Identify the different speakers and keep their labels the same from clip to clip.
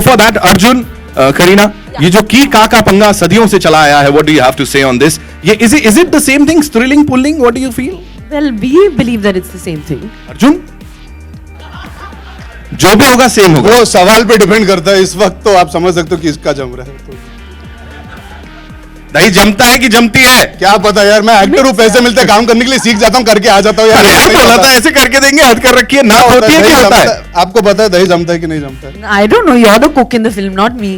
Speaker 1: Before that Arjun, Kareena, ये जो की का पंगा सदियों से चला आया है, what do you have to say on this? ये is it the same thing, thrilling pulling, what do you feel?
Speaker 2: Well, we believe that it's the same thing.
Speaker 1: Arjun, जो भी होगा सेम होगा।
Speaker 3: वो सवाल पे डिपेंड करता है, इस वक्त तो आप समझ सकते हो कि इसका जम रहा है तो।
Speaker 1: दही जमता है कि जमती है?
Speaker 3: क्या पता यार, मैं एक्टर हूँ, पैसे मिलते हैं काम करने के लिए, सीख जाता हूँ, करके आ जाता हूँ यार।
Speaker 1: बोला था ऐसे करके देंगे, हद कर रखी है, ना होती है कि होता है?
Speaker 3: आपको पता है दही जमता है कि नहीं जमता है?
Speaker 2: I don't know. You're the cook in the film, not me.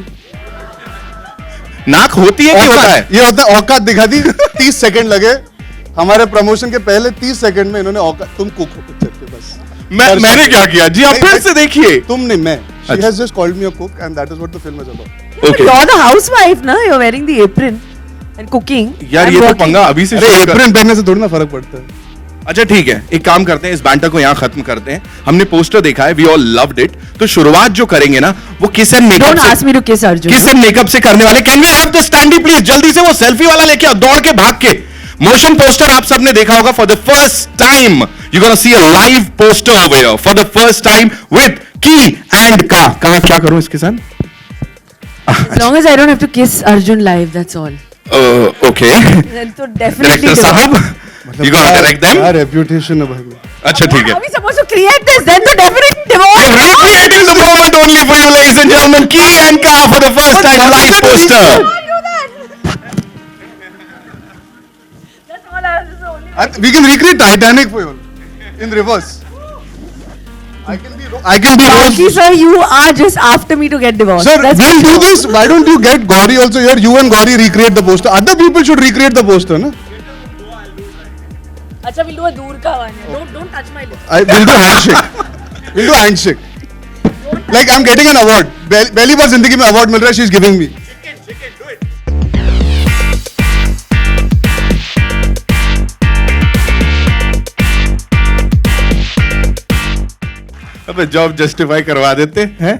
Speaker 1: नाक होती है कि होता है?
Speaker 3: ये होता है, औकात दिखा दी। 30 सेकंड लगे हमारे प्रमोशन के पहले, 30 सेकंड में इन्होंने औकात, तुम कुक हो पिक्चर के बस।
Speaker 1: मैंने क्या किया जी? आप फिर से देखिए।
Speaker 3: तुम नहीं, मैं। She has just called me a cook and that is what the film is about.
Speaker 1: Okay.
Speaker 2: You're the housewife, na? You're wearing the apron and cooking.
Speaker 1: यार
Speaker 2: I'm
Speaker 1: ये तो
Speaker 2: working.
Speaker 1: पंगा अभी से
Speaker 3: अरे
Speaker 1: शुरू कर।
Speaker 3: एप्रन पहनने से थोड़ी ना फर्क पड़ता है।
Speaker 1: अच्छा ठीक है, एक काम करते हैं, इस बैंटर को यहाँ खत्म करते हैं। हमने पोस्टर देखा है, वी ऑल लव्ड इट। तो शुरुआत जो करेंगे ना, वो kiss and makeup
Speaker 2: Don't ask me to kiss Arjun.
Speaker 1: Kiss and makeup से करने वाले। Can we have the standee please? जल्दी से वो सेल्फी वाला लेके आओ, दौड़ के भाग के। मोशन पोस्टर आप सबने देखा होगा, for the first time you gonna see a live poster over here for the first time with की एंड का। क्या करूं इसके साथ?
Speaker 2: As long as I don't have to kiss Arjun live, that's all.
Speaker 1: Okay.
Speaker 2: Then तो definitely.
Speaker 1: Director साहब, you gonna direct them?
Speaker 3: क्या reputation है भाई।
Speaker 1: अच्छा ठीक है।
Speaker 2: Are we supposed to create this? Then तो definitely divorce.
Speaker 1: Recreating the moment only for you, ladies and gentlemen. Ki and Ka for the first time live poster.
Speaker 2: That's all I have to only.
Speaker 3: We can recreate Titanic for you in reverse. I can be
Speaker 2: Balki
Speaker 3: Rose.
Speaker 2: sir, you are just after me to get divorced.
Speaker 3: Sir,
Speaker 2: That's
Speaker 3: we'll do this. Why don't you get Gauri also here? You and Gauri recreate the poster. Other people should recreate the poster, na?
Speaker 2: अच्छा, we'll do a दूर का one. Don't touch my lips.
Speaker 3: We'll do handshake. We'll do handshake. Like I'm getting an award. पहली बार जिंदगी में award मिल रहा है. She's giving me.
Speaker 1: अबे job justify करवा देते हैं।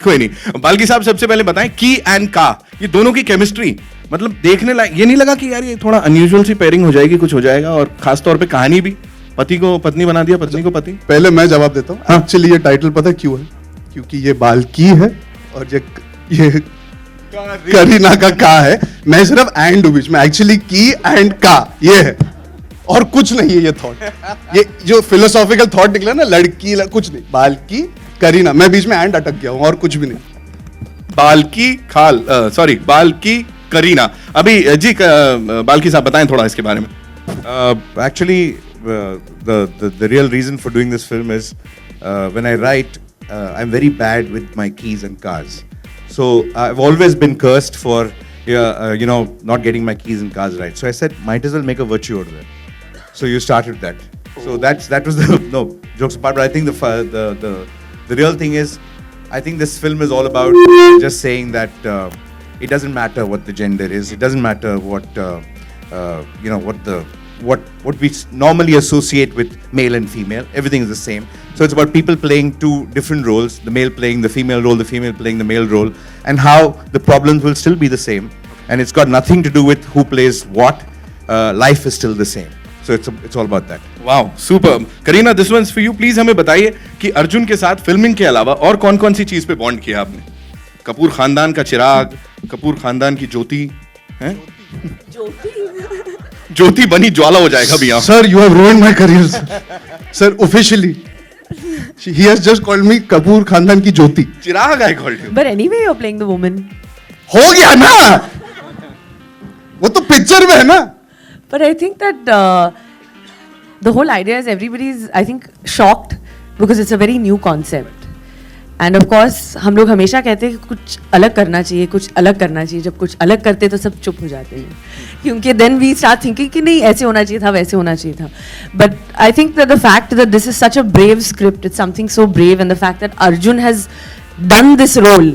Speaker 1: कोई नहीं, बाल्की साहब सबसे पहले बताएं, की एंड का ये दोनों की केमिस्ट्री मतलब देखने लायक, ये नहीं लगा कि यार ये थोड़ा अनयूजुअल सी पेयरिंग हो जाएगी, कुछ हो जाएगा? और खास तौर पे कहानी भी, पति को पत्नी बना दिया, पत्नी को पति।
Speaker 3: पहले मैं जवाब देता हूँ। एक्चुअली ये टाइटल पता है क्यों है? क्योंकि ये बाल्की है और ये करीना का है। मैं सिर्फ एंड हूँ बीच में। एक्चुअली की एंड का ये है और कुछ नहीं है। ये थॉट, ये जो फिलोसॉफिकल थॉट निकला ना, लड़की कुछ नहीं, बाल्की करीना, मैं बीच में एंड अटक गया हूँ और कुछ भी नहीं।
Speaker 1: बाल्की खाल, सॉरी बाल्की करीना। अभी जी बाल्की साहब बताएं थोड़ा इसके बारे में।
Speaker 4: Actually, the real reason for doing this film is when I write, I'm very bad with my keys and cars. So I've always been cursed for not getting my keys and cars right. So I said, might as well make a virtue out of it. So you started that. So that was the no jokes apart. But I think the real thing is, I think this film is all about just saying that it doesn't matter what the gender is. It doesn't matter what what we normally associate with male and female. Everything is the same. So it's about people playing two different roles: the male playing the female role, the female playing the male role, and how the problems will still be the same. And it's got nothing to do with who plays what. Life is still the same. So it's all about that.
Speaker 1: Wow, super. Kareena, this one's for you. Please हमें बताइए कि अर्जुन के साथ filming के अलावा और कौन कौन सी चीज पे बॉन्ड किया आपने? कपूर खानदान का चिराग, कपूर खानदान की ज्योति हैं? ज्योति बनी ज्वाला हो जाएगा अभी यहाँ।
Speaker 3: Sir, you have ruined my career, sir. Officially, he has just called me Kapoor खानदान की ज्योति।
Speaker 1: चिराग I called you.
Speaker 2: But anyway, you're playing the woman.
Speaker 3: हो गया ना, वो तो पिक्चर में है ना।
Speaker 2: But I think that the whole idea is everybody's, I think, shocked because it's a very new concept. And of course, हम लोग हमेशा कहते हैं कि कुछ अलग करना चाहिए, कुछ अलग करना चाहिए। जब कुछ अलग करते तो सब चुप हो जाते हैं, क्योंकि then we start thinking कि नहीं ऐसे होना चाहिए था, वैसे होना चाहिए था. But I think that the fact that this is such a brave script, it's something so brave, and the fact that Arjun has done this role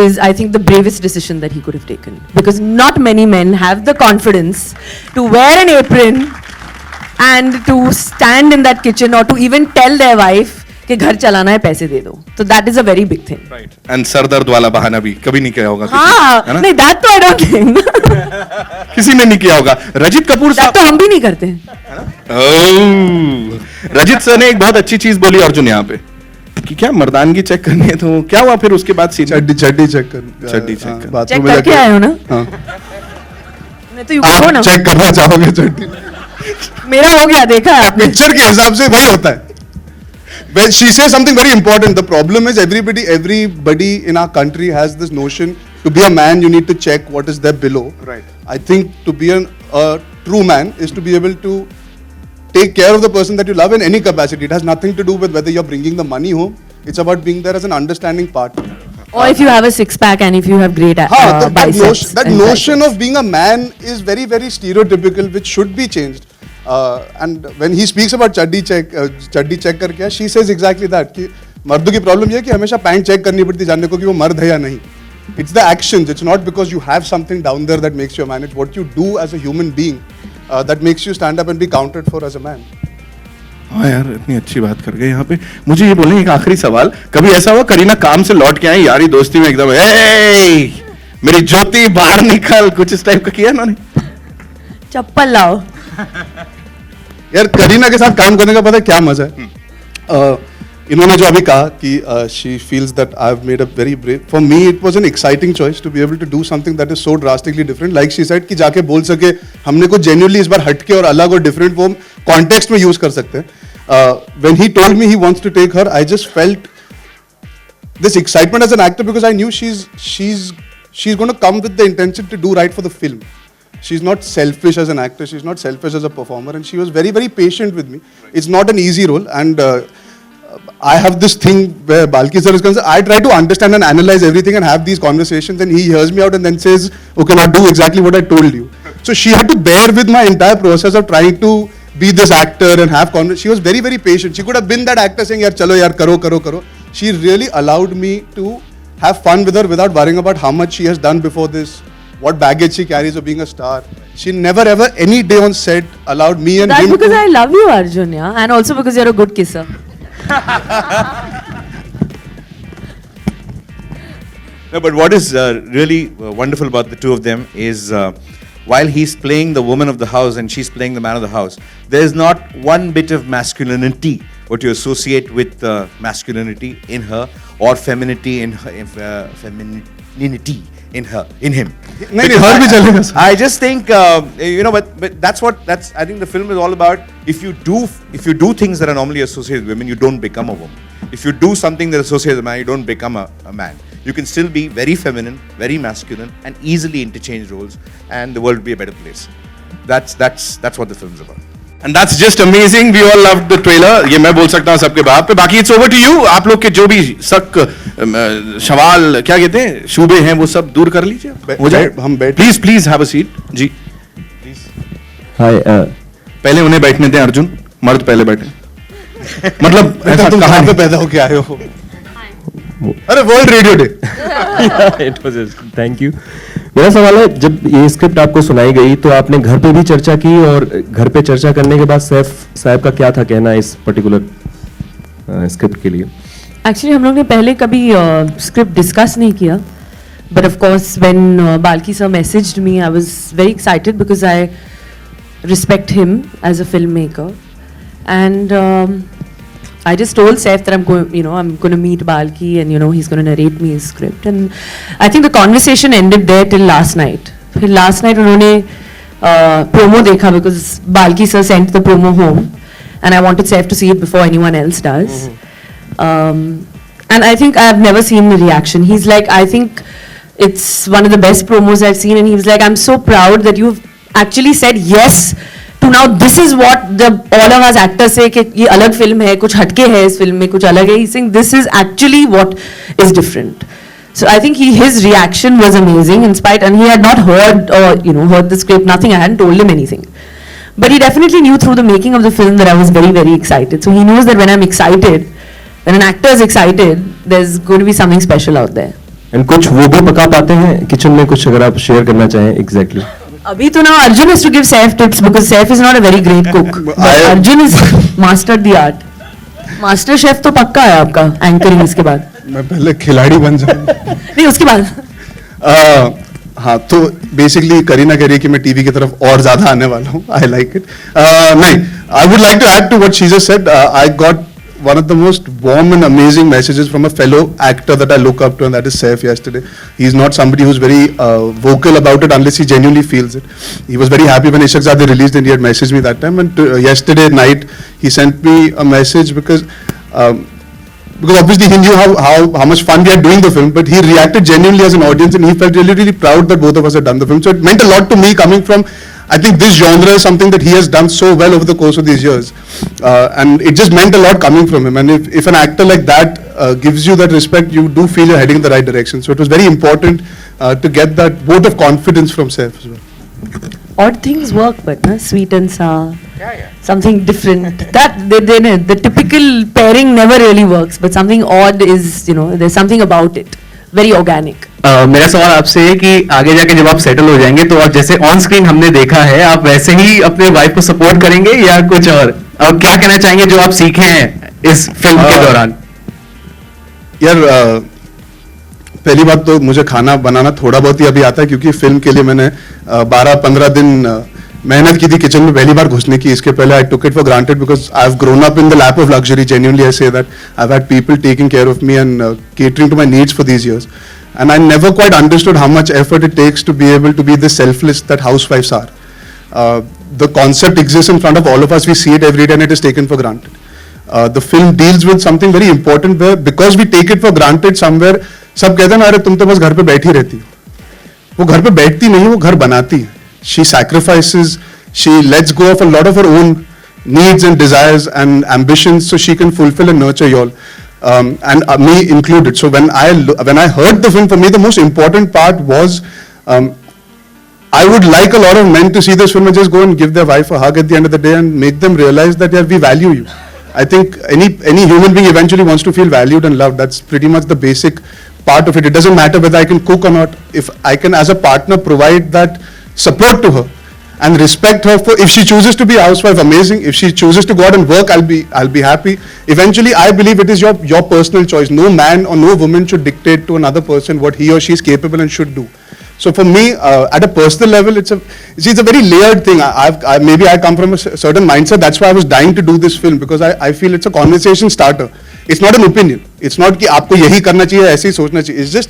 Speaker 2: is, I think, the bravest decision that he could have taken, because not many men have the confidence to wear an apron and to stand in that kitchen or to even tell their wife कि घर चलाना है, पैसे दे दो. So that is a very big thing.
Speaker 1: Right. And sir दर्द वाला बहाना भी कभी नहीं किया होगा।
Speaker 2: हाँ, नहीं, that तो I don't think.
Speaker 1: किसी ने नहीं किया होगा। रजित कपूर साहब,
Speaker 2: तो हम भी नहीं करते हैं।
Speaker 1: रजित सर ने एक बहुत अच्छी चीज बोली अर्जुन यहाँ पे, कि क्या मर्दानगी चेक करनी है, तो क्या हुआ फिर उसके बाद सीन?
Speaker 3: चड्डी चेक कर,
Speaker 1: चड्डी चेक कर।
Speaker 3: बाथरूम
Speaker 2: चेक
Speaker 3: में
Speaker 2: करके
Speaker 3: जाके-
Speaker 2: आए हो ना?
Speaker 3: हाँ।
Speaker 2: मैं तो यूको ना,
Speaker 3: आप चेक करना चाहोगे चड्डी?
Speaker 2: मेरा हो गया, देखा है आपने?
Speaker 3: पिक्चर के हिसाब से वही होता है. When she says something very important, the problem is everybody in our country has this notion, to be a man you need to check what is there below.
Speaker 1: Right.
Speaker 3: I think to be a true man is to be able to take care of the person that you love in any capacity. It has nothing to do with whether you're bringing the money home. It's about being there as an understanding partner.
Speaker 2: Or if you have a six pack and if you have great biceps.
Speaker 3: That notion of being a man is very, very stereotypical, which should be changed. And when he speaks about चड्डी check करके, she says exactly that कि मर्दों की problem ये है कि हमेशा pant check करनी पड़ती है जानने को कि वो मर्द है या नहीं. It's the actions. It's not because you have something down there that makes you a man. It's what you do as a human being that makes you stand up and be counted for as a man.
Speaker 1: हाँ यार, इतनी अच्छी बात कर गए यहाँ पे. मुझे ये बोलें, एक आखिरी सवाल, कभी ऐसा हुआ करीना काम से लौट के आई, यारी दोस्ती में एकदम मेरी ज्योति बाहर निकल, कुछ इस टाइप का किया इन्होंने?
Speaker 2: चप्पल लाओ.
Speaker 3: यार करीना के साथ काम करने का पता है क्या मजा है? इन्होंने जो अभी कहा कि she feels that I've made a very brave. For me, it was an exciting choice to be able to do something that is so drastically different. Like she said कि जाके बोल सके हमने कुछ genuinely इस बार हटके और अलग और different वो context में use कर सकते हैं. When he told me he wants to take her, I just felt this excitement as an actor because I knew she's going to come with the intention to do right for the film. She's not selfish as an actor. She's not selfish as a performer, and she was very, very patient with me. It's not an easy role, and I have this thing where Balki sir is concerned. I try to understand and analyze everything and have these conversations, and he hears me out and then says, "Okay, now do exactly what I told you." So she had to bear with my entire process of trying to be this actor and have conversation. She was very, very patient. She could have been that actor saying, "Yaar, chalo, yaar, karo." She really allowed me to have fun with her without worrying about how much she has done before this, what baggage she carries of being a star. She never ever any day on set allowed me and
Speaker 2: That's
Speaker 3: him
Speaker 2: because
Speaker 3: to...
Speaker 2: I love you, Arjun, yeah, and also because you're a good kisser.
Speaker 4: No, but what is really wonderful about the two of them is while he's playing the woman of the house and she's playing the man of the house, there's not one bit of masculinity what you associate with masculinity in her or femininity in her, femininity in him.
Speaker 3: नहीं, हर भी चलेगा sir.
Speaker 4: I just think but that's I think the film is all about. If you do things that are normally associated with women, you don't become a woman. If you do something that is associated with a man, you don't become a man. You can still be very feminine, very masculine, and easily interchange roles, and the world will be a better place. That's what the film's about.
Speaker 1: And that's just amazing. We all loved the trailer. ये मैं बोल सकता हूँ सबके बात पे. बाकी it's over to you. आप लोग के जो भी शक, सवाल, क्या कहते हैं, शुबे हैं, वो सब दूर कर लीजिए. हो जाए.
Speaker 3: हम बैठ.
Speaker 1: Please have a seat. जी.
Speaker 5: हाय
Speaker 1: पहले उन्हें बैठने दें अर्जुन. मर्द पहले बैठे. मतलब ऐसा
Speaker 3: तुम
Speaker 1: कहाँ
Speaker 3: कहाँ पे पैदा होके आए हो? अरे world radio day.
Speaker 5: It was thank you. मेरा सवाल है, जब ये स्क्रिप्ट आपको सुनाई गई तो आपने घर पे भी चर्चा की, और घर पे चर्चा करने के बाद सैफ साहब का क्या था कहना इस पर्टिकुलर स्क्रिप्ट के लिए?
Speaker 2: एक्चुअली हम लोग ने पहले कभी स्क्रिप्ट डिस्कस नहीं किया, but of course when Balki sir messaged me, I was very excited because I respect him as a film maker, and I just told Saif that I'm going to meet Balki, and he's going to narrate me his script, and I think the conversation ended there till last night. फिर last night उन्होंने promo देखा because Balki sir sent the promo home, and I wanted Saif to see it before anyone else does. And I think I've never seen the reaction. He's like, I think it's one of the best promos I've seen, and he was like, I'm so proud that you've actually said yes to now this is what all of us actors say कि ये अलग film है, कुछ हटके है इस film में, कुछ अलग है. He's saying this is actually what is different. So I think his reaction was amazing in spite, and he had not heard heard the script, nothing. I hadn't told him anything, but he definitely knew through the making of the film that I was very, very excited. So he knows that when I'm excited, when an actor is excited, there's going to be something special out there.
Speaker 5: And कुछ वो भी पका पाते हैं kitchen में, कुछ अगर आप शेयर करना चाहें एग्जैक्टली.
Speaker 2: अभी तो now Arjun has to give Saif tips because Saif is not a very great cook. But Arjun has mastered the art. Master chef तो पक्का है आपका एंकरिंग इसके बाद.
Speaker 3: मैं पहले खिलाड़ी बन जाऊँ.
Speaker 2: नहीं, उसके बाद.
Speaker 3: हाँ, तो बेसिकली करीना कह रही है कि मैं टीवी की तरफ और ज्यादा आने वाला हूँ. I like it. नहीं, I would like to add to what she just said. I got one of the most warm and amazing messages from a fellow actor that I look up to, and that is Saif yesterday. He's not somebody who's very vocal about it unless he genuinely feels it. He was very happy when Ishaqzadeh released and he had messaged me that time. And yesterday night, he sent me a message because obviously he knew how much fun we had doing the film, but he reacted genuinely as an audience and he felt really, really proud that both of us had done the film. So it meant a lot to me coming from, I think this genre is something that he has done so well over the course of these years. And it just meant a lot coming from him. And if an actor like that gives you that respect, you do feel you're heading in the right direction. So it was very important to get that vote of confidence from Saif as well.
Speaker 2: Odd things work, but sweet and sour. Something different. The typical pairing never really works, but something odd is, there's something about it. Very organic.
Speaker 6: मेरा सवाल आपसे है कि आगे जाके जब आप settle हो जाएंगे तो आप जैसे ऑन स्क्रीन हमने देखा है आप वैसे ही अपने वाइफ को सपोर्ट करेंगे या कुछ और क्या कहना चाहेंगे जो आप सीखे हैं इस फिल्म के दौरान?
Speaker 3: यार पहली बात तो मुझे खाना बनाना थोड़ा बहुत ही अभी आता है क्योंकि फिल्म के लिए मैंने 12-15 दिन मेहनत की थी किचन में पहली बार घुसने की. इसके पहले I took it for granted because I have grown up in the lap of luxury. Genuinely I say that I have had people taking care of me and catering to my needs for these years. And I never quite understood how much effort it takes to be able to be this selfless that housewives are. The concept exists in front of all of us. We see it every day and it is taken for granted. The film deals with something very important where because we take it for granted somewhere, सब कहते हैं ना अरे तुम तो बस घर पे बैठी रहती हो. वो घर पे बैठती नहीं, वो घर बनाती है. She sacrifices, she lets go of a lot of her own needs and desires and ambitions so she can fulfill and nurture you all. And me included. So when I heard the film, for me the most important part was I would like a lot of men to see this film and just go and give their wife a hug at the end of the day and make them realize that yeah, we value you. I think any human being eventually wants to feel valued and loved. That's pretty much the basic part of it. It doesn't matter whether I can cook or not. If I can as a partner provide that support to her and respect her for, if she chooses to be a housewife, amazing. If she chooses to go out and work, I'll be happy. Eventually, I believe it is your personal choice. No man or no woman should dictate to another person what he or she is capable and should do. So for me, at a personal level, it's a very layered thing. Maybe I come from a certain mindset. That's why I was dying to do this film because I feel it's a conversation starter. It's not an opinion. It's not कि आपको यही करना चाहिए, ऐसे ही सोचना चाहिए. It's just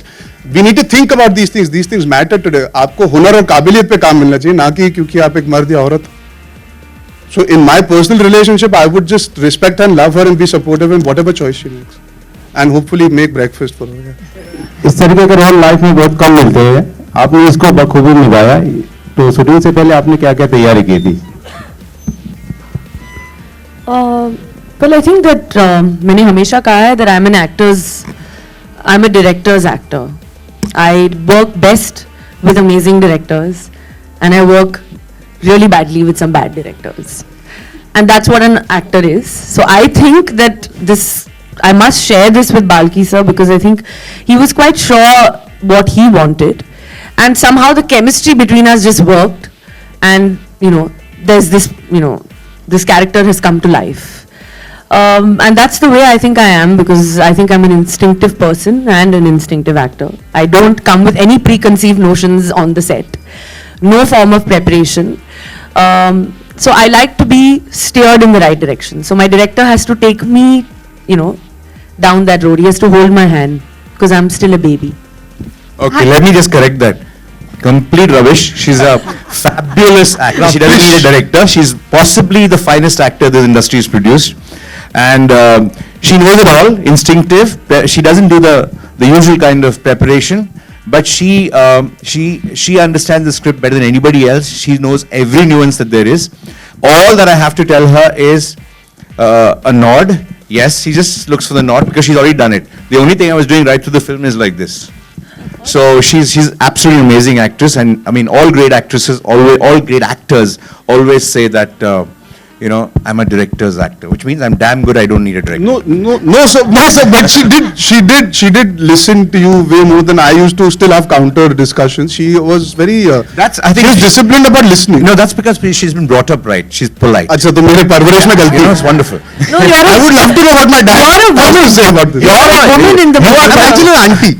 Speaker 3: we need to think about these things. These things matter today. आपको हुनर और काबिलियत पे काम मिलना चाहिए, ना कि क्योंकि आप एक मर्द या औरत. So in my personal relationship, I would just respect and love her and be supportive in whatever choice she makes, and hopefully make breakfast for her. Yeah.
Speaker 5: इस तरीके के रोल लाइफ में बहुत कम मिलते हैं. आपने इसको बखूबी निभाया. तो शूटिंग से पहले आपने क्या-क्या तैयारी की थी?
Speaker 2: Well, I think that मैंने हमेशा कहा है that I'm a director's actor. I work best with amazing directors and I work really badly with some bad directors. And that's what an actor is. So I think that I must share this with Balki sir because I think he was quite sure what he wanted. And somehow the chemistry between us just worked. And, there's this, this character has come to life. And that's the way I think I am because I think I'm an instinctive person and an instinctive actor. I don't come with any preconceived notions on the set. No form of preparation. So I like to be steered in the right direction. So my director has to take me, down that road. He has to hold my hand because I'm still a baby.
Speaker 4: Okay, let me just correct that. Complete rubbish. She's a fabulous actor. She doesn't need a director. She's possibly the finest actor this industry has produced. And she knows it all, instinctive. She doesn't do the usual kind of preparation, but she understands the script better than anybody else. She knows every nuance that there is. All that I have to tell her is a nod. Yes, she just looks for the nod because she's already done it. The only thing I was doing right through the film is like this. So she's absolutely amazing actress, and I mean all great actresses, all great actors always say that I'm a director's actor, which means I'm damn good. I don't need a director.
Speaker 3: No, sir. But she did listen to you way more than I used to. Still have counter discussions. She was very.
Speaker 4: I think
Speaker 3: she was disciplined about listening.
Speaker 4: No, that's because she's been brought up right. She's polite.
Speaker 3: अच्छा तो मेरे परवरिश में गलती.
Speaker 4: It's wonderful.
Speaker 2: No,
Speaker 3: I would love to know what my dad.
Speaker 2: You're a woman.
Speaker 3: What to say about this?
Speaker 2: You're a woman in the
Speaker 3: I'm
Speaker 2: picture.
Speaker 3: actually an auntie.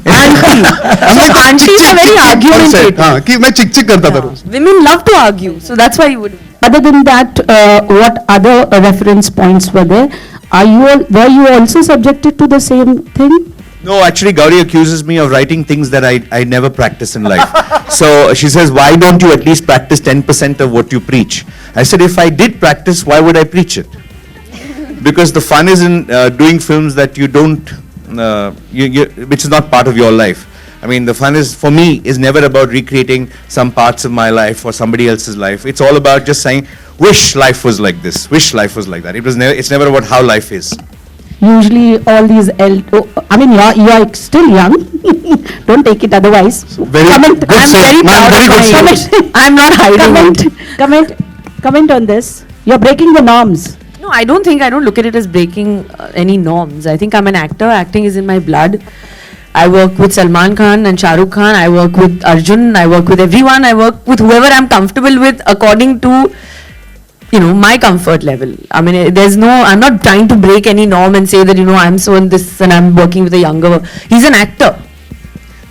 Speaker 2: Aunties are very argumentative.
Speaker 3: हाँ कि मैं चिक करता था रोज.
Speaker 2: Women love to argue, so that's why you would.
Speaker 7: Other than that, what other reference points were there? Were you also subjected to the same thing?
Speaker 4: No, actually, Gauri accuses me of writing things that I never practice in life. So she says, why don't you at least practice 10% of what you preach? I said, if I did practice, why would I preach it? Because the fun is in doing films that you don't, which is not part of your life. I mean, the fun is, for me, is never about recreating some parts of my life or somebody else's life. It's all about just saying, wish life was like this, wish life was like that. It's never about how life is.
Speaker 7: Usually all these I mean, you are still young. Don't take it otherwise.
Speaker 4: Very
Speaker 7: Comment.
Speaker 4: good
Speaker 7: I'm
Speaker 4: sir.
Speaker 7: very
Speaker 4: Ma'am,
Speaker 7: proud
Speaker 4: very
Speaker 7: of
Speaker 4: good
Speaker 7: my
Speaker 4: sir.
Speaker 7: comment.
Speaker 2: I'm not hiding it.
Speaker 7: Comment on this. You're breaking the norms.
Speaker 2: No, I don't look at it as breaking any norms. I think I'm an actor. Acting is in my blood. I work with Salman Khan and Shah Rukh Khan. I work with Arjun. I work with everyone. I work with whoever I'm comfortable with according to, my comfort level. I mean, I'm not trying to break any norm and say that, I'm so in this and I'm working with a younger. He's an actor.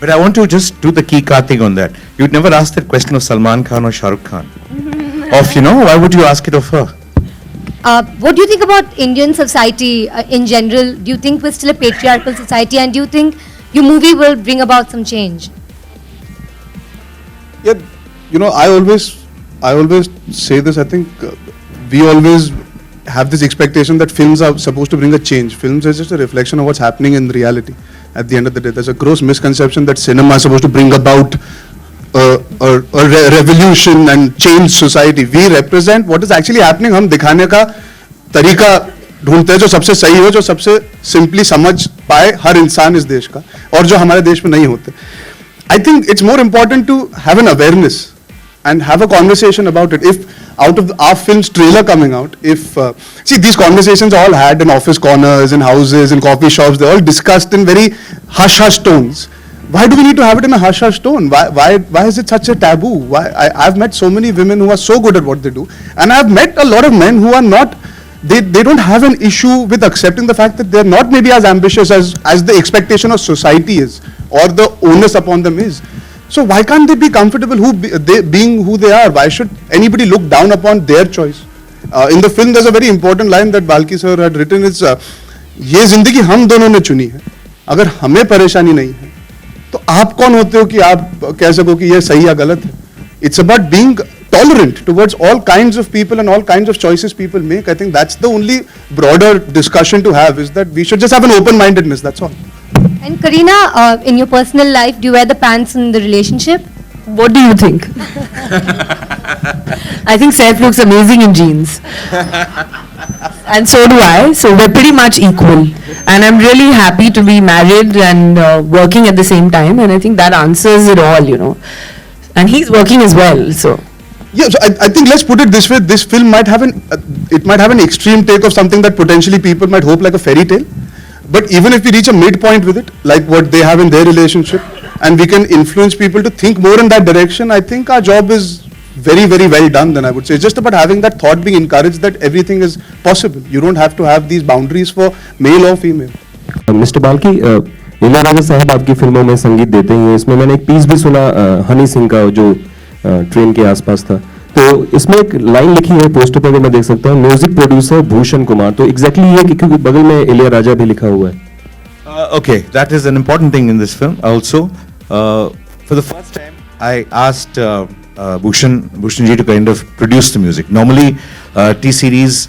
Speaker 4: But I want to just do the key card thing on that. You'd never ask that question of Salman Khan or Shah Rukh Khan. Why would you ask it of her?
Speaker 8: What do you think about Indian society in general? Do you think we're still a patriarchal society, and do you think your movie will bring about some change?
Speaker 3: Yeah, I always say this. I think we always have this expectation that films are supposed to bring a change. Films is just a reflection of what's happening in reality. At the end of the day, there's a gross misconception that cinema is supposed to bring about a revolution and change society. We represent what is actually happening. हम दिखाने का तरीका ढूंढते हैं जो सबसे सही हो, जो सबसे सिंपली समझ पाए हर इंसान इस देश का, और जो हमारे देश में नहीं होते. I think it's more important to have an awareness and have a conversation about it. If out of our film's trailer coming out, see, these conversations are all had in office corners, in houses, in coffee shops, they're all discussed in very hush-hush tones. Why do we need to have it in a hush-hush tone? Why is it such a taboo? I've met so many women who are so good at what they do, and I've met a lot of men who are not, they don't have an issue with accepting the fact that they're not maybe as ambitious as the expectation of society is, or the onus upon them is. So why can't they be comfortable being who they are? Why should anybody look down upon their choice? In the film, there's a very important line that R.Balki sir had written. It's ये जिंदगी हम दोनों ने चुनी है. अगर हमें परेशानी नहीं है, तो आप कौन होते हो कि आप कह सको कि ये सही या गलत है? It's about being tolerant towards all kinds of people and all kinds of choices people make. I think that's the only broader discussion to have, is that we should just have an open-mindedness. That's all.
Speaker 8: And Kareena, in your personal life, do you wear the pants in the relationship?
Speaker 2: What do you think? I think Saif looks amazing in jeans. And so do I. So we're pretty much equal. And I'm really happy to be married and working at the same time. And I think that answers it all, And he's working as well, so.
Speaker 3: Yeah, so I think let's put it this way. This film might have an extreme take of something that potentially people might hope like a fairy tale. But even if we reach a midpoint with it, like what they have in their relationship, and we can influence people to think more in that direction, I think our job is very, very well done then, I would say. It's just about having that thought being encouraged that everything is possible. You don't have to have these boundaries for male or female.
Speaker 5: Mister Balki, Ilaiyaraaja साहब आपकी फिल्मों में संगीत देते ही हैं. इसमें मैंने एक पीस भी सुना हनी सिंह का, जो ट्रेन के आसपास था. तो इसमें एक लाइन लिखी है पोस्टर पर, मैं देख सकता हूँ, म्यूजिक प्रोड्यूसर भूषण कुमार. तो एग्जैक्टली ये क्योंकि बगल में इलियाराजा भी लिखा हुआ है.
Speaker 4: Okay, that is an important thing in this film also. For the first time, I asked Bhushan ji to kind of produce the music. Normally, T-Series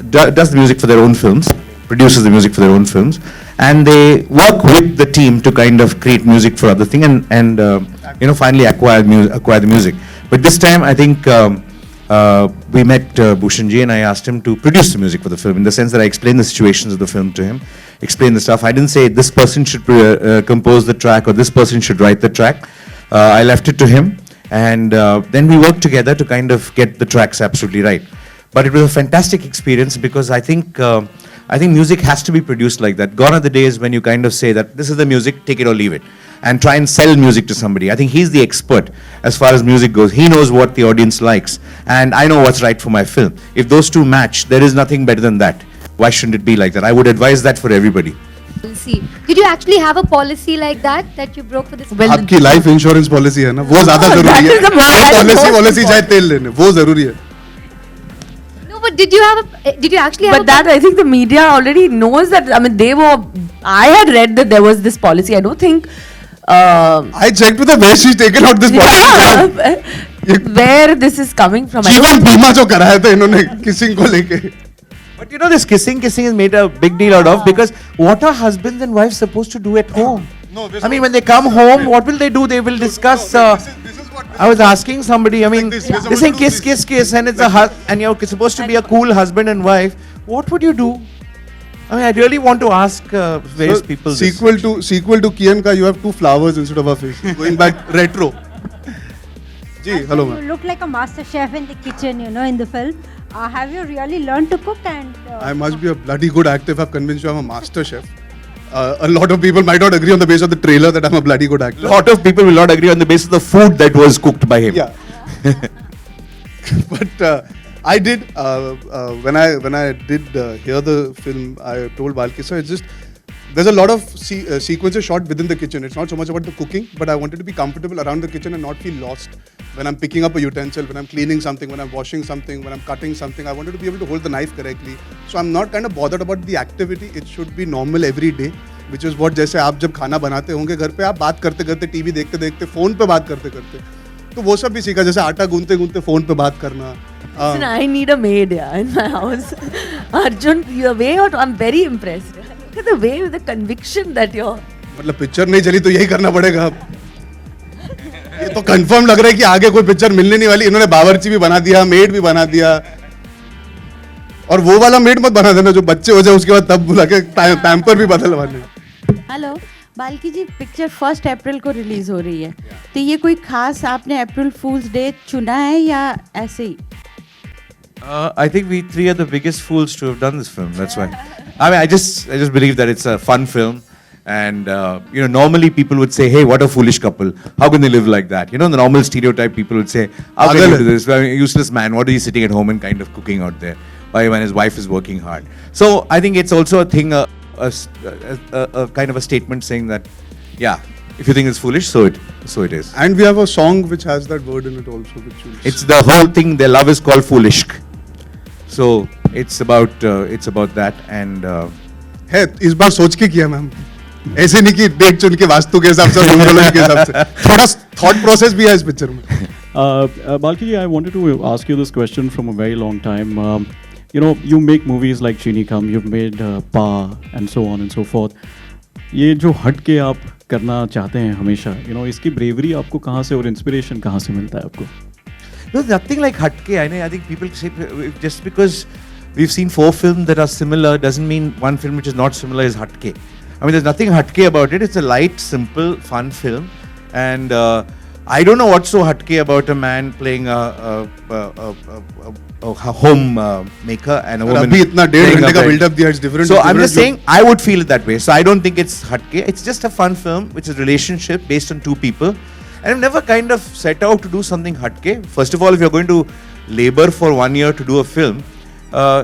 Speaker 4: does the music for their own films, produces the music for their own films, and they work with the team to kind of create music for other thing and finally acquire the music. But this time, I think we met Bhushan ji and I asked him to produce the music for the film, in the sense that I explained the situations of the film to him, explained the stuff. I didn't say this person should compose the track or this person should write the track. I left it to him, and then we worked together to kind of get the tracks absolutely right. But it was a fantastic experience, because I think music has to be produced like that. Gone are the days when you kind of say that this is the music, take it or leave it, and try and sell music to somebody. I think he's the expert as far as music goes. He knows what the audience likes, and I know what's right for my film. If those two match, there is nothing better than that. Why shouldn't it be like that? I would advise that for everybody.
Speaker 8: We'll see. Did you actually have a policy like that you broke for this?
Speaker 2: Well,
Speaker 3: आपकी life insurance policy है ना, वो ज्यादा जरूरी है. Policy चाहे तेल लेने, वो जरूरी है.
Speaker 8: No, but did you actually have
Speaker 2: But that I think the media already knows that. I mean, I had read that there was this policy. I don't think.
Speaker 3: I checked with her where she's taken out this policy.
Speaker 2: Where this is coming from. I don't-
Speaker 3: जीवन बीमा जो कराया था इन्होंने kissing को लेके.
Speaker 4: But you know, this kissing is made a big deal out of, because what are husbands and wives supposed to do at home?
Speaker 3: No,
Speaker 4: I mean, when they come home, what will they do? They will discuss.
Speaker 3: This is what.
Speaker 4: I was asking somebody. I mean,
Speaker 3: Like this,
Speaker 4: they're saying kiss, and it's and you're supposed to be a cool husband and wife. What would you do? I mean, I really want to ask various people. this.
Speaker 3: Sequel to Kian ka, you have 2 flowers instead of a fish. Going back retro. Ji, hello
Speaker 9: You
Speaker 3: ma'am.
Speaker 9: look like a master chef in the kitchen, you know, in the film. Have you really learned to cook? And
Speaker 3: I must be a bloody good actor if I've convinced you I'm a master chef. A lot of people might not agree on the basis of the trailer that I'm a bloody good actor.
Speaker 4: A lot of people will not agree on the basis of the food that was cooked by him.
Speaker 3: Yeah. But I did when I did hear the film, I told Balki, sir, it's just there's a lot of sequences shot within the kitchen. It's not so much about the cooking, but I wanted to be comfortable around the kitchen and not feel lost when I'm picking up a utensil, when I'm cleaning something, when I'm washing something, when I'm cutting something. I wanted to be able to hold the knife correctly. So I'm not kind of bothered about the activity. It should be normal every day, which is what जैसे आप जब खाना बनाते होंगे घर पे, आप बात करते करते, टीवी देखते देखते, फोन पे बात करते करते, तो वो सब भी सीखा, जैसे आटा गूंथते गूंथते फोन पे बात करना.
Speaker 2: Listen, I need a maid, in my house. Arjun, your way out, I'm very impressed. Look at the way with the conviction that you're.
Speaker 3: मतलब पिक्चर नहीं चली तो यही करना पड़ेगा अब. ये तो कंफर्म लग रहा है कि आगे कोई पिक्चर मिलने नहीं वाली. इन्होंने बावर्ची भी बना दिया, मेड भी बना दिया. और वो वाला मेड मत बना देना जो बच्चे हो जाए उसके बाद तब बुला के पैम्पर भी बदलवाने.
Speaker 7: हेलो बाल्की जी, पिक्चर 1 अप्रैल को रिलीज हो रही है, तो ये कोई खास आपने अप्रैल फूल्स डे चुना है या ऐसे ही?
Speaker 4: I think we 3 are the biggest fools to have done this film. That's why. I mean, I just believe that it's a fun film, and you know, normally people would say, "Hey, what a foolish couple! How can they live like that?" You know, the normal stereotype people would say, "How can you do this? I mean, useless man. What are you sitting at home and kind of cooking out there? Why when his wife is working hard?" So I think it's also a thing, a kind of a statement saying that, yeah, if you think it's foolish, so it is.
Speaker 3: And we have a song which has that word in it also, which is
Speaker 4: It's the whole thing. Their love is called foolish. So it's about that, and
Speaker 3: है. इस बार सोच के किया ma'am, ऐसे नहीं कि date चुन के वास्तु के हिसाब से, न्यूमरोलॉजी के हिसाब से. थोड़ा थॉट प्रोसेस भी है इस पिक्चर में.
Speaker 10: Balki, I wanted to ask you this question from a very long time. You know, you make movies like Chini Kam, you've made Pa, and so on and so forth. ये जो हट के आप करना चाहते हैं हमेशा, you know, इसकी bravery आपको कहाँ से और inspiration कहाँ से मिलता है आपको?
Speaker 4: there's nothing like hatke. I think people say just because we've seen 4 films that are similar doesn't mean one film which is not similar is hatke. I mean, there's nothing hatke about it. It's a light, simple, fun film, and I don't know what's so hatke about a man playing a home maker and a woman.
Speaker 3: अभी इतना 1.5
Speaker 4: playing a
Speaker 3: घंटे का
Speaker 4: bed.
Speaker 3: build up दिया, it's different.
Speaker 4: So
Speaker 3: it's
Speaker 4: I'm just
Speaker 3: different.
Speaker 4: saying I would feel it that way. So I don't think it's hatke. It's just a fun film which is relationship based on 2 people. And I've never kind of set out to do something hatke. First of all, if you're going to labor for 1 year to do a film,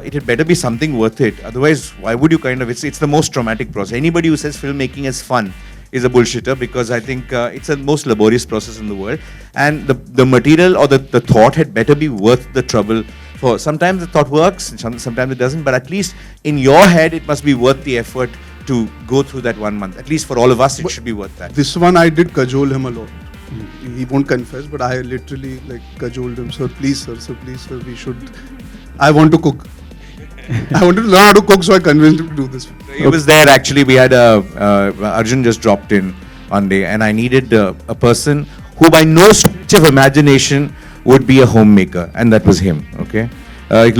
Speaker 4: it had better be something worth it. Otherwise, why would you kind of? It's the most traumatic process. Anybody who says filmmaking is fun is a bullshitter, because I think it's the most laborious process in the world. And the material or the thought had better be worth the trouble. For sometimes the thought works, and sometimes it doesn't. But at least in your head, it must be worth the effort to go through that 1 month. At least for all of us, it should be worth that.
Speaker 3: This one I did cajole him a lot. He won't confess, but I literally like cajoled him. Sir, please, sir, we should. I want to cook. I wanted to learn how to cook, so I convinced him to do this.
Speaker 4: He was there actually. We had Arjun just dropped in one day, and I needed a person who, by no stretch of imagination, would be a homemaker, and that was him. Okay,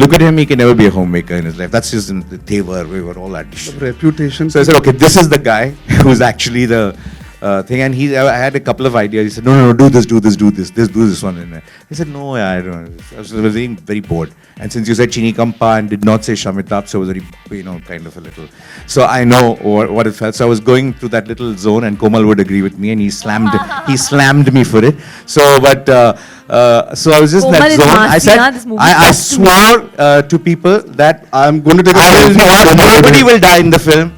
Speaker 4: look at him; he can never be a homemaker in his life. That's just in the Tevar. We were all that.
Speaker 3: Reputation.
Speaker 4: So I said, okay, this is the guy who's actually the thing. And I had a couple of ideas. He said, no, do this one. And I said, no, I don't know. I was being very bored. And since you said Chini Kampa and did not say Shamitab, so I was very, kind of a little. So I know what it felt. So I was going through that little zone, and Komal would agree with me, and he slammed me for it. So, but so I was just in that zone. I said, I swore to people that
Speaker 3: I'm going to take
Speaker 4: nobody will die in the film.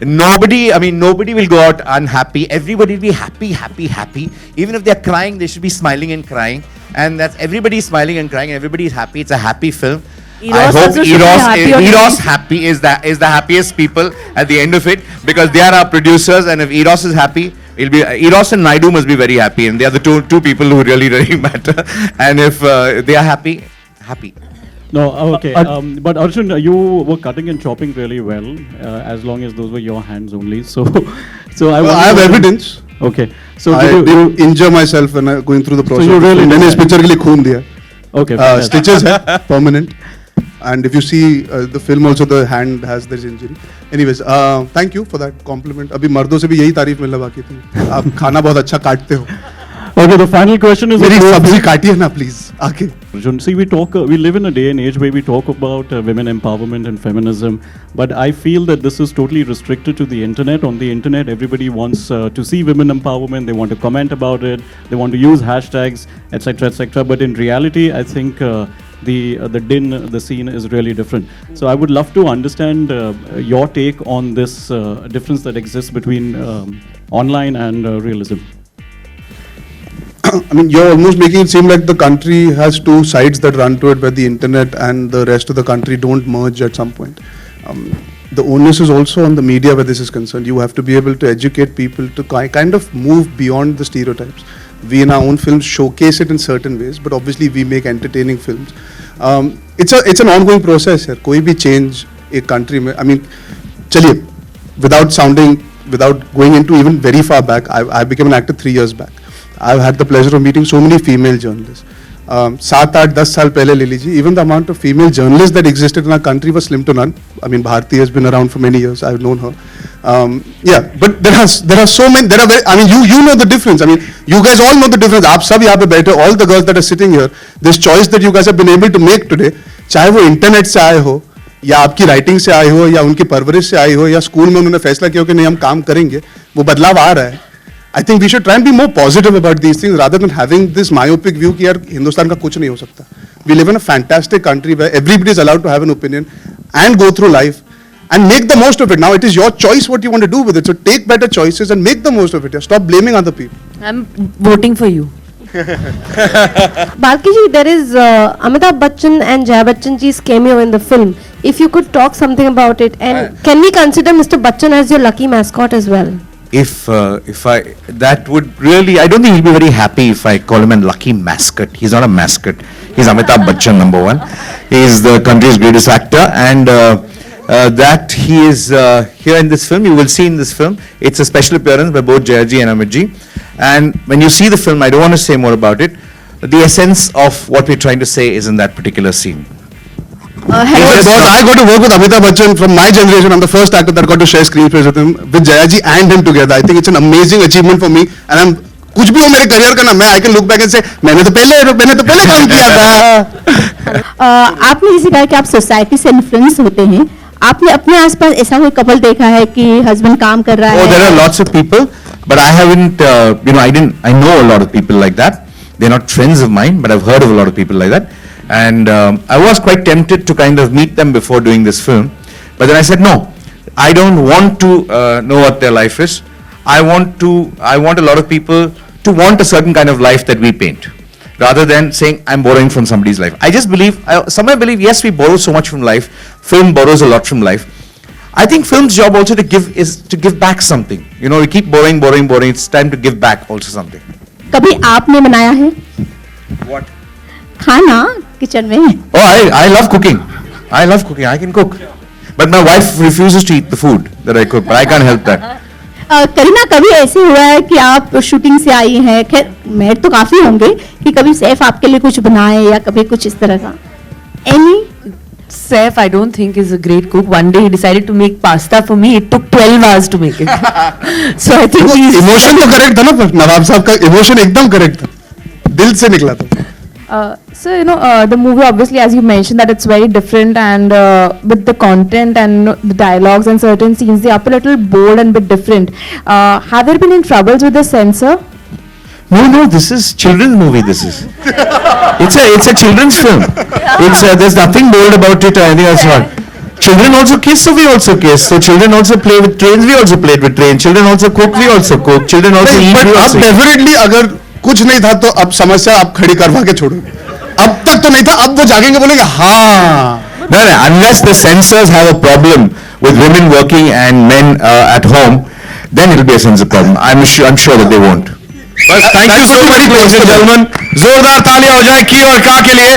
Speaker 4: Nobody will go out unhappy. Everybody will be happy. Even if they're crying, they should be smiling and crying. And that's everybody is smiling and crying, and everybody is happy. It's a happy film.
Speaker 2: Eros
Speaker 4: I hope
Speaker 2: also should be happy on
Speaker 4: Eros
Speaker 2: release.
Speaker 4: happy is the happiest people at the end of it, because they are our producers, and if Eros is happy, it'll be Eros and Naidu must be very happy, and they are the two people who really matter. And if they are happy.
Speaker 10: No, okay. But Arjun, you were cutting and chopping really well, as long as those were your hands only. So I
Speaker 3: I have evidence.
Speaker 10: Okay. So
Speaker 3: I
Speaker 10: did you,
Speaker 3: did injure myself when I going through the process.
Speaker 10: you really
Speaker 3: मैंने
Speaker 10: did
Speaker 3: इस
Speaker 10: that?
Speaker 3: picture के लिए खून दिया.
Speaker 10: okay. fantastic.
Speaker 3: Stitches है permanent. And if you see the film also, the hand has this injury. Anyways, thank you for that compliment. अभी मर्दों से भी यही तारीफ मिलना बाकी थी. आप खाना बहुत अच्छा काटते हो.
Speaker 10: Okay, the final question is
Speaker 3: मेरी
Speaker 10: about-
Speaker 3: सब्जी काटिए ना please. आके.
Speaker 10: Arjun, see, we live in a day and age where we talk about women empowerment and feminism, but I feel that this is totally restricted to the internet. On the internet, everybody wants to see women empowerment, they want to comment about it, they want to use hashtags, etc. But in reality, I think the scene is really different. So I would love to understand your take on this difference that exists between online and realism.
Speaker 3: I mean, you're almost making it seem like the country has two sides that run to it, where the internet and the rest of the country don't merge at some point. The onus is also on the media where this is concerned. You have to be able to educate people to kind of move beyond the stereotypes. We in our own films showcase it in certain ways, but obviously we make entertaining films. It's an ongoing process here. कोई भी change एक country में, I mean, चलिए, without going into even very far back, I became an actor 3 years back. I've had the pleasure of meeting so many female journalists. 7-8-10 साल पहले ले लीजिए, even the amount of female journalists that existed in our country was slim to none. I mean, Bharti has been around for many years. I've known her. Yeah, but there are so many. I mean, you know the difference. I mean, you guys all know the difference. आप सब यहाँ पे बैठे, all the girls that are sitting here, this choice that you guys have been able to make today, चाहे वो internet से आए हो, या आपकी राइटिंग से आए हो, या उनकी परवरिश से आए हो, या स्कूल में उन्होंने फैसला किया कि नहीं हम काम करेंगे, वो बदलाव आ रहा है. I think we should try and be more positive about these things rather than having this myopic view कि यार हिंदुस्तान का कुछ नहीं हो सकता. We live in a fantastic country where everybody is allowed to have an opinion and go through life and make the most of it. Now it is your choice what you want to do with it. So take better choices and make the most of it. Stop blaming other people.
Speaker 2: I'm voting for you.
Speaker 11: Balki ji, there is Amitabh Bachchan and Jaya Bachchan ji's cameo in the film. If you could talk something about it, and can we consider Mr. Bachchan as your lucky mascot as well?
Speaker 4: If that would really, I don't think he'll be very happy if I call him a lucky mascot. He's not a mascot. He's Amitabh Bachchan, number one. He is the country's greatest actor, and that he is here in this film. You will see in this film, it's a special appearance by both Jayaji and Amitji. And when you see the film, I don't want to say more about it. The essence of what we're trying to say is in that particular scene.
Speaker 3: Because I got to work with Amitabh Bachchan from my generation. I'm the first actor that got to share screen space with him, with Jayaji and him together. I think it's an amazing achievement for me, and I'm कुछ भी हो मेरे career का ना, मैं I can look back and say मैंने तो पहले काम किया था.
Speaker 7: आपने जैसे कहा कि आप सोसाइटी से इन्फ्लुएंस होते हैं, आपने अपने आसपास ऐसा कोई कपल देखा है कि हस्बैंड काम कर रहा है?
Speaker 4: Oh, there are lots of people, but I haven't, I know a lot of people like that. They're not friends of mine, but I've heard of a lot of people like that. And I was quite tempted to kind of meet them before doing this film. But then I said, no, I don't want to know what their life is. I want a lot of people to want a certain kind of life that we paint, rather than saying I'm borrowing from somebody's life. I just believe, somewhere believe, yes, we borrow so much from life. Film borrows a lot from life. I think film's job also to give is to give back something. You know, we keep borrowing. It's time to give back also something.
Speaker 7: कभी आपने बनाया है
Speaker 4: What?
Speaker 7: खाना kitchen में?
Speaker 4: Oh, I love cooking. I can cook. But my wife refuses to eat the food that I cook, but I can't help that.
Speaker 7: Kareena, कभी ऐसे हुआ है कि आप शूटिंग से आई हैं, खैर मेड तो काफी होंगे, कि कभी सैफ आपके लिए कुछ बनाए या कभी कुछ इस तरह का? Any?
Speaker 2: Saif, I don't think is a great cook. One day he decided to make pasta for me. It took 12 hours to make it. So I think he's...
Speaker 3: emotion तो करेक्ट था ना, पर नवाब साहब का इमोशन एकदम correct था, दिल से निकला था.
Speaker 11: So, you know, the movie, obviously, as you mentioned, that it's very different, and with the content and the dialogues and certain scenes, they are a little bold and bit different. Have there been any troubles with the censor?
Speaker 4: No, this is children's movie. This is. It's a children's film. There's nothing bold about it or anything else. Children also kiss, so we also kiss. So children also play with trains, we also played with trains. Children also cook, we also cook. Children also eat, we also eat.
Speaker 3: Definitely अगर कुछ नहीं था तो अब समस्या आप खड़ी करवा के छोड़ोगे. अब तक तो नहीं था, अब वो जागेंगे बोलेंगे हाँ
Speaker 4: No, no, unless the censors have a problem with women working and men at home, then it'll be a censor problem. I'm sure that they won't.
Speaker 1: बस thank you so much ladies and gentleman, जोरदार तालियां हो जाए की और का के लिए.